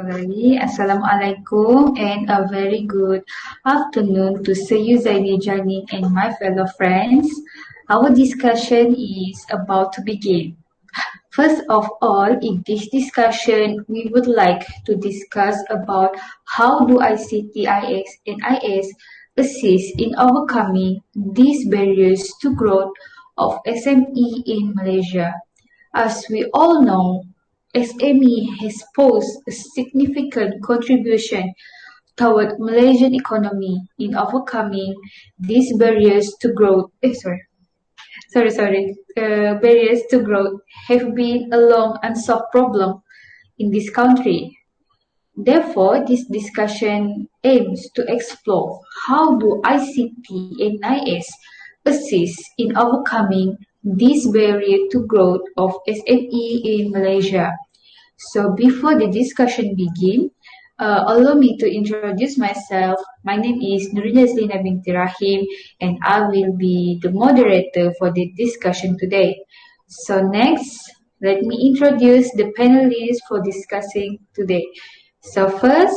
Alright, Assalamualaikum and a very good afternoon to Yuzainy, Janin and my fellow friends. Our discussion is about to begin. First of all, in this discussion, we would like to discuss about how do ICTIX and IS assist in overcoming these barriers to growth of SME in Malaysia. As we all know, SME has posed a significant contribution toward Malaysian economy in overcoming these barriers to growth. Barriers to growth have been a long unsolved problem in this country. Therefore, this discussion aims to explore how do ICT and IS assist in overcoming this barrier to growth of SME in Malaysia. So before the discussion begins, allow me to introduce myself. My name is Nurina Zlina binti Rahim and I will be the moderator for the discussion today. So next, let me introduce the panelists for discussing today. So first,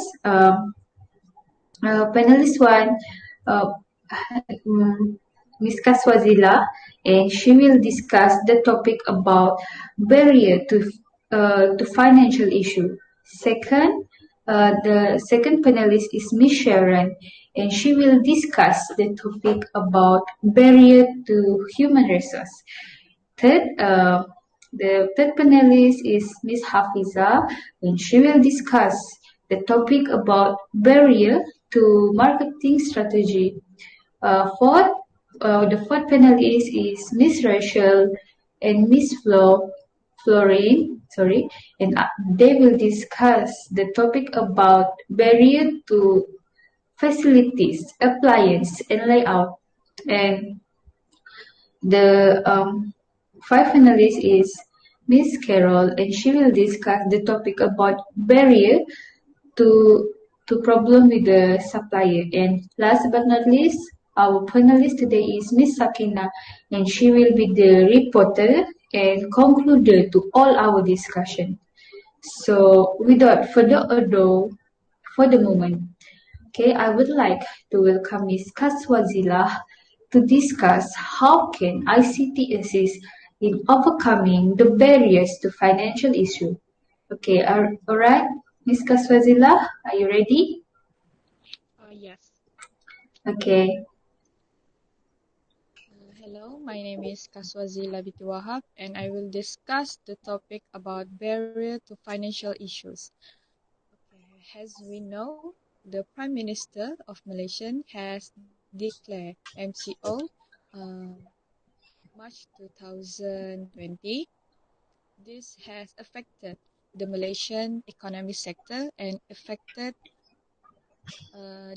panelist one, uh, Ms. Kaswazila, and she will discuss the topic about barrier to financial issue. Second, the second panelist is Ms. Sharon, and she will discuss the topic about barrier to human resource. Third, the third panelist is Ms. Hafiza, and she will discuss the topic about barrier to marketing strategy. The fourth panelist is Miss Rachel and Miss Florine, and they will discuss the topic about barrier to facilities, appliance, and layout. And the five panelists is Miss Carol, and she will discuss the topic about barrier to problem with the supplier. And last but not least, our panelist today is Miss Sakina, and she will be the reporter and concluder to all our discussion. So without further ado, for the moment, okay, I would like to welcome Ms. Kaswazila to discuss how can ICT assist in overcoming the barriers to financial issue. Okay, all right, Ms. Kaswazila, are you ready? Yes. Okay. Hello, my name is Kaswazila binti Wahab, and I will discuss the topic about barrier to financial issues. Okay, as we know, the Prime Minister of Malaysia has declared MCO March 2020. This has affected the Malaysian economic sector and affected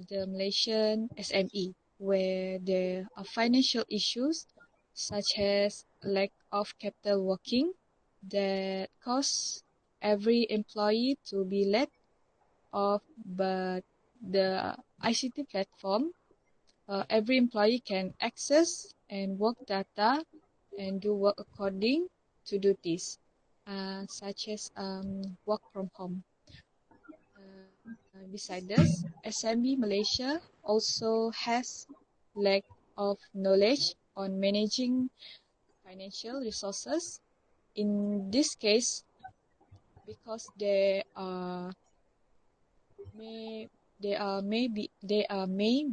the Malaysian SME, where there are financial issues such as lack of capital working that cause every employee to be let off, but the ICT platform, every employee can access and work data and do work according to duties, such as work from home. Besides this, SME Malaysia also has lack of knowledge on managing financial resources. In this case, because there may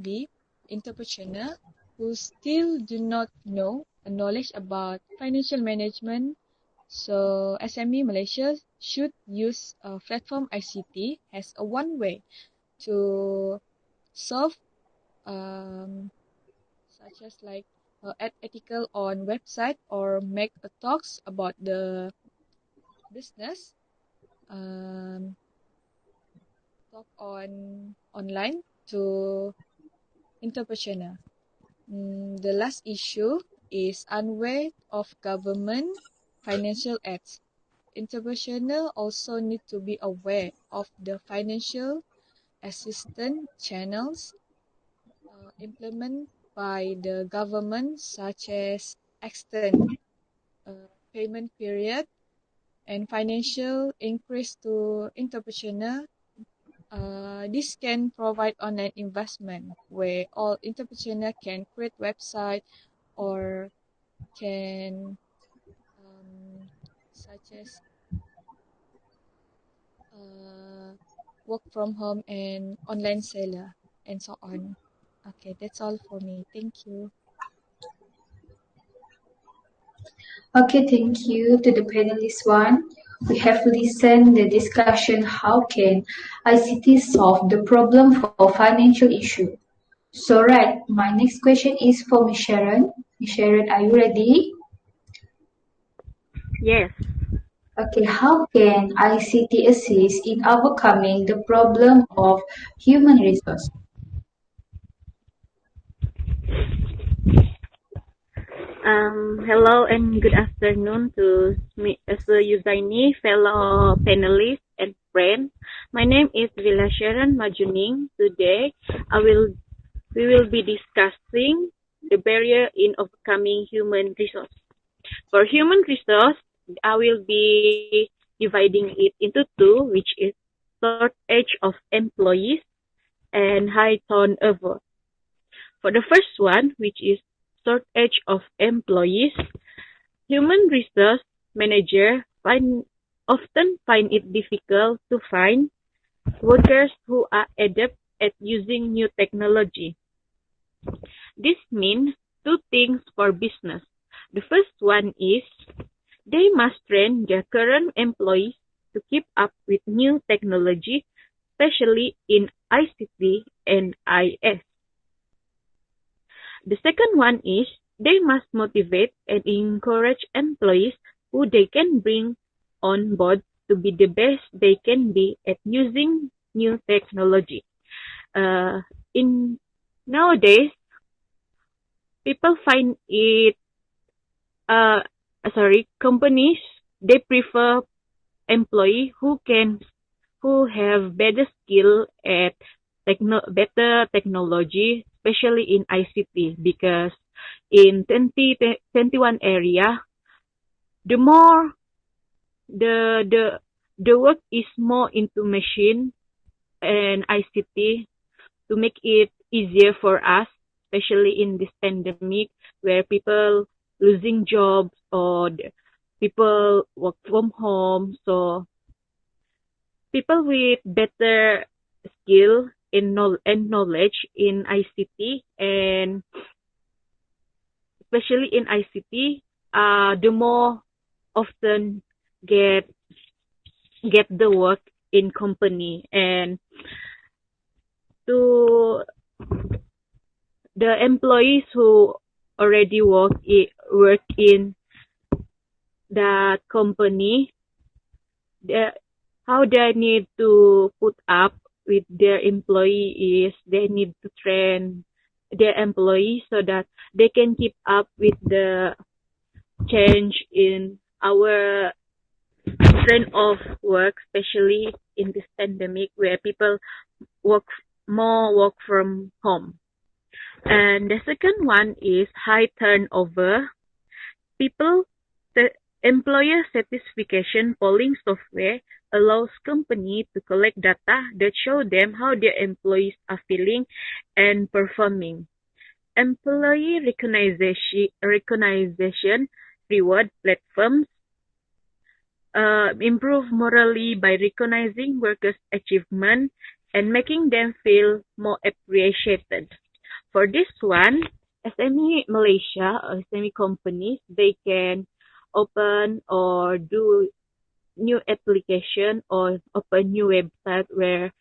be entrepreneurs who still do not know a knowledge about financial management. So SME Malaysia should use platform ICT as a one way to solve such as like add article on website or make a talks about the business, talk on online to entrepreneur. The last issue is unaware of government financial aids. Entrepreneurs also need to be aware of the financial assistance channels implemented by the government, such as extend payment period and financial increase to entrepreneur This can provide online investment where all entrepreneurs can create website or can such as uh, work from home and online seller and so on. Okay, that's all for me. Thank you. Okay, thank you to the panelist one. We have listened the discussion how can ICT solve the problem for financial issue. So right, my next question is for Miss Sharon. Miss Sharon, are you ready? Yes. Okay, how can ICT assist in overcoming the problem of human resource? Hello and good afternoon to me as a Yuzainy, fellow panelists and friends. My name is Villa Sharon Majuning. Today, I will we will be discussing the barrier in overcoming human resource. For human resource, I will be dividing it into two, which is shortage of employees and high turnover. For the first one, which is shortage of employees, human resource manager often find it difficult to find workers who are adept at using new technology. This means two things for business. The first one is they must train their current employees to keep up with new technology, especially in ICT and IS. The second one is they must motivate and encourage employees who they can bring on board to be the best they can be at using new technology. In nowadays, people find it, companies, they prefer employee who have better skill at better technology, especially in ICT, because in 2021 area, the more the work is more into machine and ICT to make it easier for us, especially in this pandemic where people losing jobs or people work from home. So people with better skill and knowledge in ICT and especially in ICT, the more often get the work in company and to the employees who already work in that company, the, how they need to put up with their employee is they need to train their employees so that they can keep up with the change in our trend of work, especially in this pandemic where people work work from home. And the second one is high turnover. People, the employer satisfaction polling software allows company to collect data that show them how their employees are feeling and performing. Employee recognition reward platforms improve morally by recognizing workers' achievement and making them feel more appreciated. For this one, SME Malaysia or SME companies, they can open or do new application or open new website where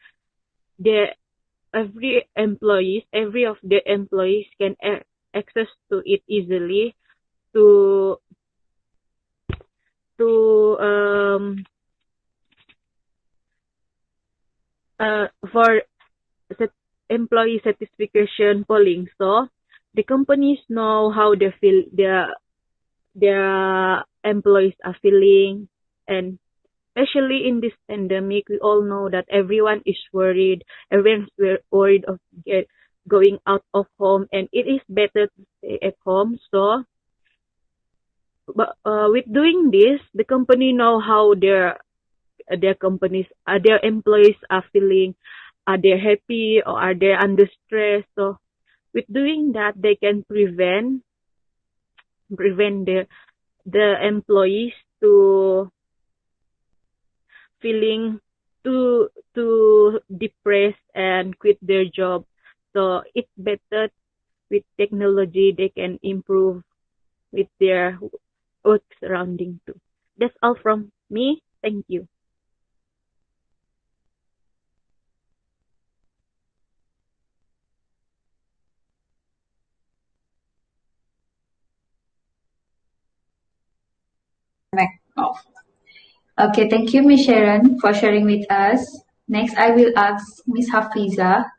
every of the employees can access to it easily to for employee satisfaction polling. So the companies know how they feel their employees are feeling, and especially in this pandemic, we all know that everyone is worried. Everyone's worried of going out of home, and it is better to stay at home. So, but with doing this, the company know how their companies their employees are feeling, are they happy or are they under stress. So with doing that, they can prevent the employees to feeling too depressed and quit their job. So it's better with technology they can improve with their work surrounding too. That's all from me. Thank you. Mic off. Okay, thank you, Miss Sharon, for sharing with us. Next, I will ask Miss Hafiza.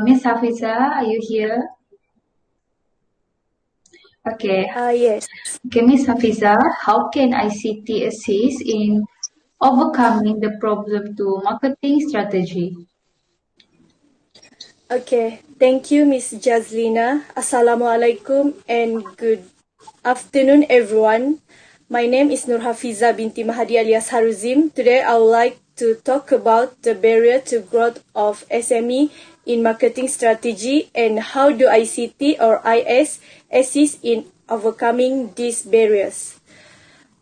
Miss Hafiza, are you here? Okay. Yes. Okay, Miss Hafiza, how can ICT assist in overcoming the problem to marketing strategy? Okay. Thank you, Miss Jazlina. Assalamualaikum and good afternoon, everyone. My name is Nur Hafiza binti Mahadi alias Haruzim. Today, I would like to talk about the barrier to growth of SME in marketing strategy and how do ICT or IS assist in overcoming these barriers.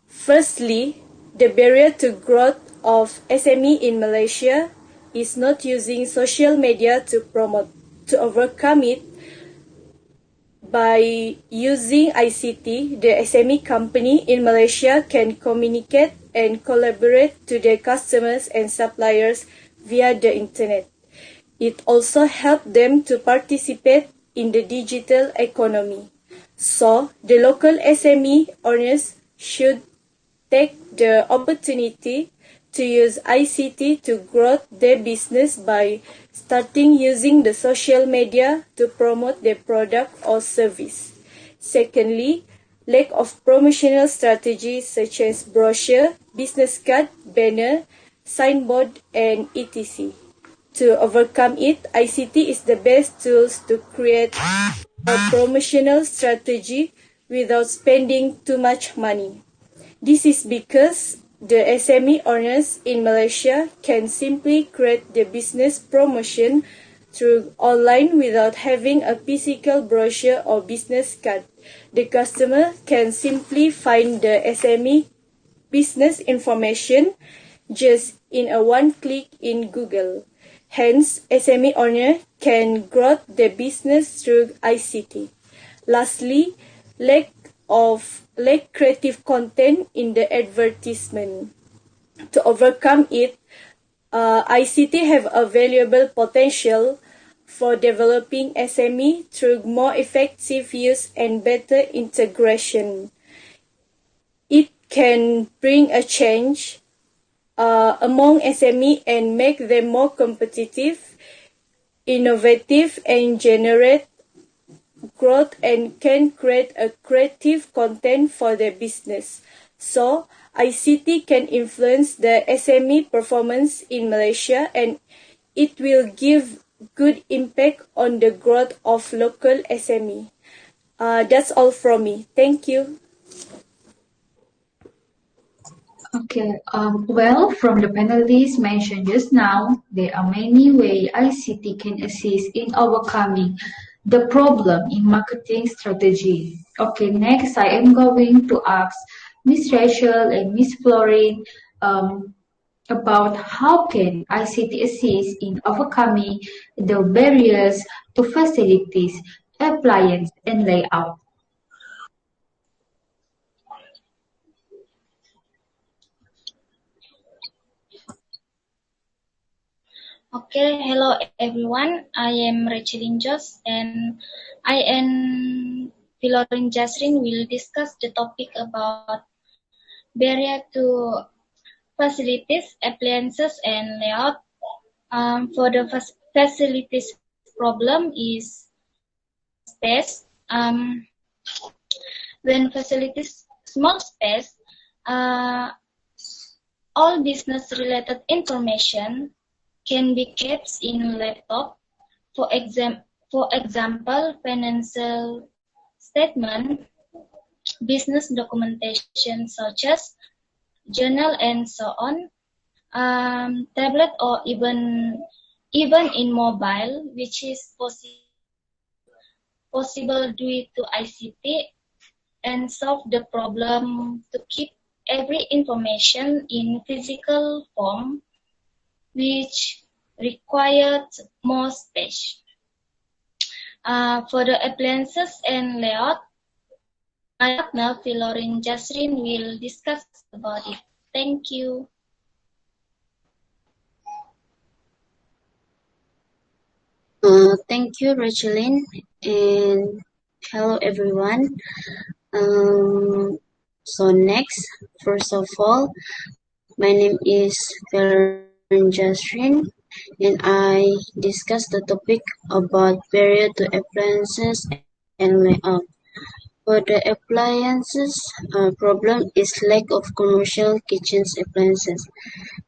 Firstly, the barrier to growth of SME in Malaysia is not using social media to promote. To overcome it, by using ICT, the SME company in Malaysia can communicate and collaborate to their customers and suppliers via the internet. It also helps them to participate in the digital economy. So, the local SME owners should take the opportunity to use ICT to grow their business by starting using the social media to promote their product or service. Secondly, lack of promotional strategies such as brochure, business card, banner, signboard, and etc. To overcome it, ICT is the best tools to create a promotional strategy without spending too much money. This is because the SME owners in Malaysia can simply create the business promotion through online without having a physical brochure or business card. The customer can simply find the SME business information just in a one click in Google. Hence, SME owner can grow their business through ICT. Lastly, lack creative content in the advertisement. To overcome it, ICT have a valuable potential for developing SME through more effective use and better integration. It can bring a change among SME and make them more competitive, innovative, and generate growth and can create a creative content for their business. So, ICT can influence the SME performance in Malaysia and it will give good impact on the growth of local SME. That's all from me. Thank you. Okay, well, from the panelists mentioned just now, there are many ways ICT can assist in overcoming the problem in marketing strategy. Okay, next I am going to ask Miss Rachel and Miss Florine about how can ICT assist in overcoming the barriers to facilities, appliance, and layout. Okay, hello everyone. I am Rachel Injos and I and Filorin Jasrin will discuss the topic about barrier to facilities, appliances, and layout. For the facilities problem is space. When facilities small space, uh, all business related information can be kept in laptop. For example, financial statement, business documentation such as journal and so on, tablet or even even in mobile, which is possible due to ICT, and solve the problem to keep every information in physical form, which required more space. For the appliances and layout, my partner Filorin Jasrin will discuss about it. Thank you. Thank you, Racheline, and hello everyone. So next, first of all, my name is Valerie Jasrin, and I discuss the topic about barrier to appliances and layout. For the appliances, problem is lack of commercial kitchen appliances.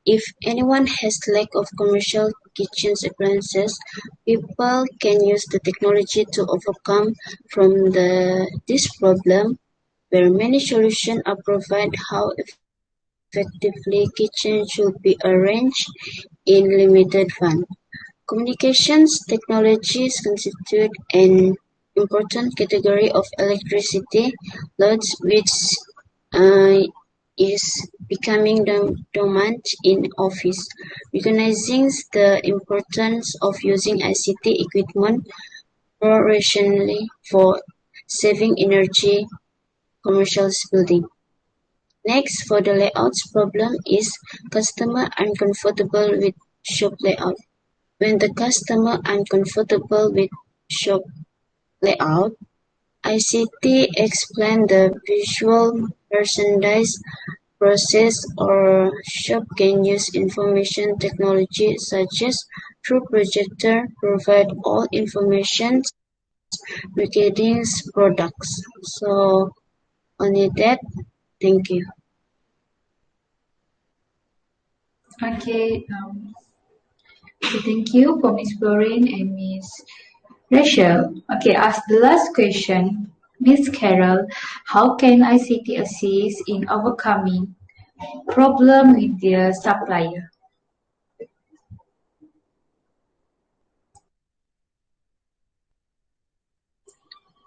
If anyone has lack of commercial kitchen appliances, people can use the technology to overcome from this problem, where many solutions are provided how effectively kitchen should be arranged in limited funds. Communications technologies constitute an important category of electricity loads which uh, is becoming dominant in office. Recognizing the importance of using ICT equipment more rationally for saving energy commercial building. Next, for the layouts problem is customer uncomfortable with shop layout. When the customer uncomfortable with shop layout, ICT explain the visual merchandise process or shop can use information technology such as through projector provide all information regarding products. So only that. Thank you. Okay, thank you for Miss Florin and Miss Rachel. Okay, ask the last question. Miss Carol, how can ICT assist in overcoming problem with the supplier?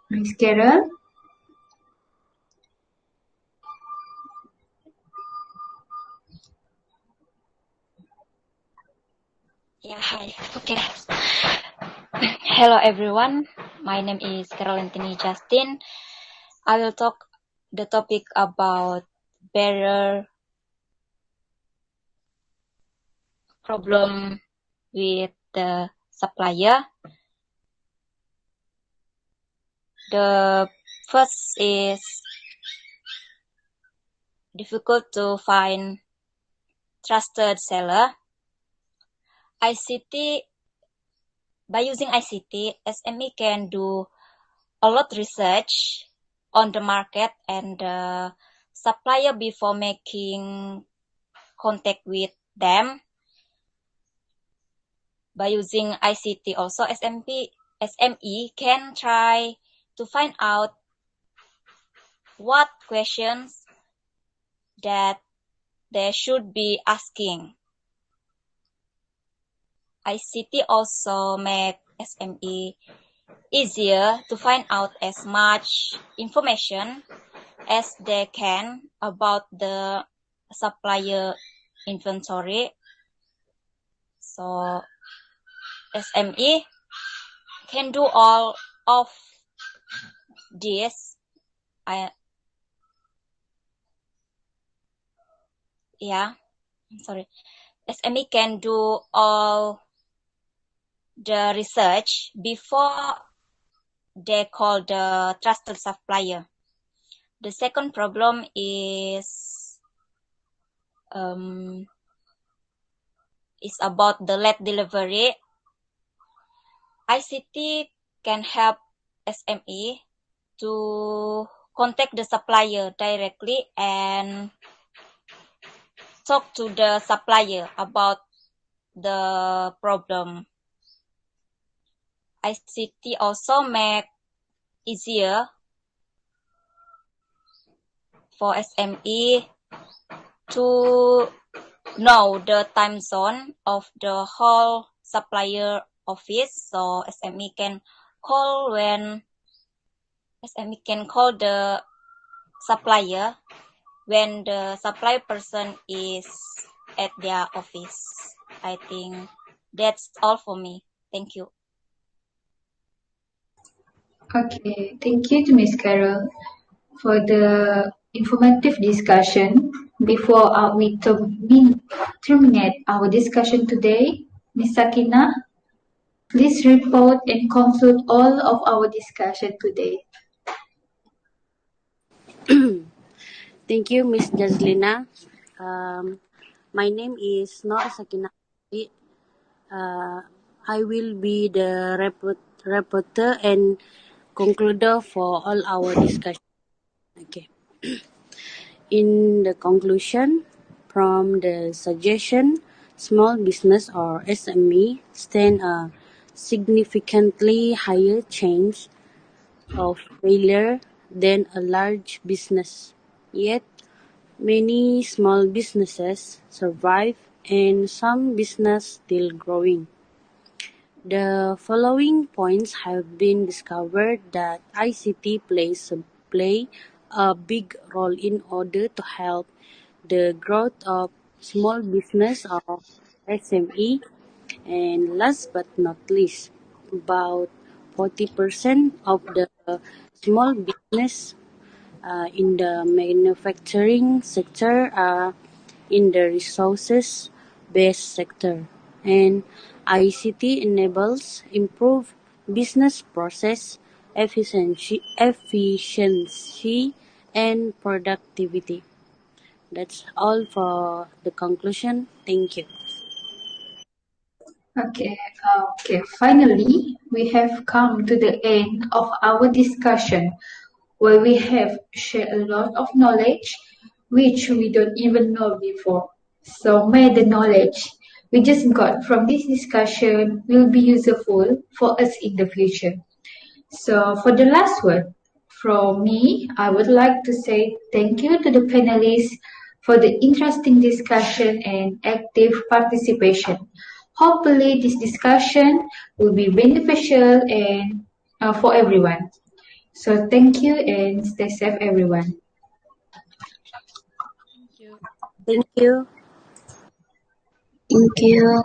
Miss Carol? Yeah, hi. Okay. Hello, everyone. My name is Carolentini Justin. I will talk the topic about barrier problem with the supplier. The first is difficult to find trusted seller. By using ICT, SME can do a lot research on the market and the supplier before making contact with them. By using ICT also, SME can try to find out what questions that they should be asking. ICT also make SME easier to find out as much information as they can about the supplier inventory. So SME can do all of this. SME can do all the research before they call the trusted supplier. The second problem is about the late delivery. ICT can help SME to contact the supplier directly and talk to the supplier about the problem. ICT also make easier for SME to know the time zone of the whole supplier office, so SME can call the supplier when the supply person is at their office. I think that's all for me. Thank you. Okay, thank you to Miss Carol for the informative discussion. Before we terminate our discussion today, Miss Sakina, please report and conclude all of our discussion today. Thank you, Miss Jazlina. My name is Nor Sakina. I will be the reporter and concluder for all our discussion. Okay. In the conclusion, from the suggestion, small business or SME stand a significantly higher chance of failure than a large business. Yet, many small businesses survive and some business still growing. The following points have been discovered that ICT play a big role in order to help the growth of small business or SME. And last but not least, about 40% of the small business in the manufacturing sector are in the resources-based sector. And ICT enables improved business process efficiency and productivity. That's all for the conclusion. Thank you. Okay. Finally, we have come to the end of our discussion where we have shared a lot of knowledge which we don't even know before. So may the knowledge we just got from this discussion will be useful for us in the future. So for the last word from me, I would like to say thank you to the panelists for the interesting discussion and active participation. Hopefully this discussion will be beneficial and for everyone. So thank you and stay safe everyone. Thank you. Thank you. Thank you.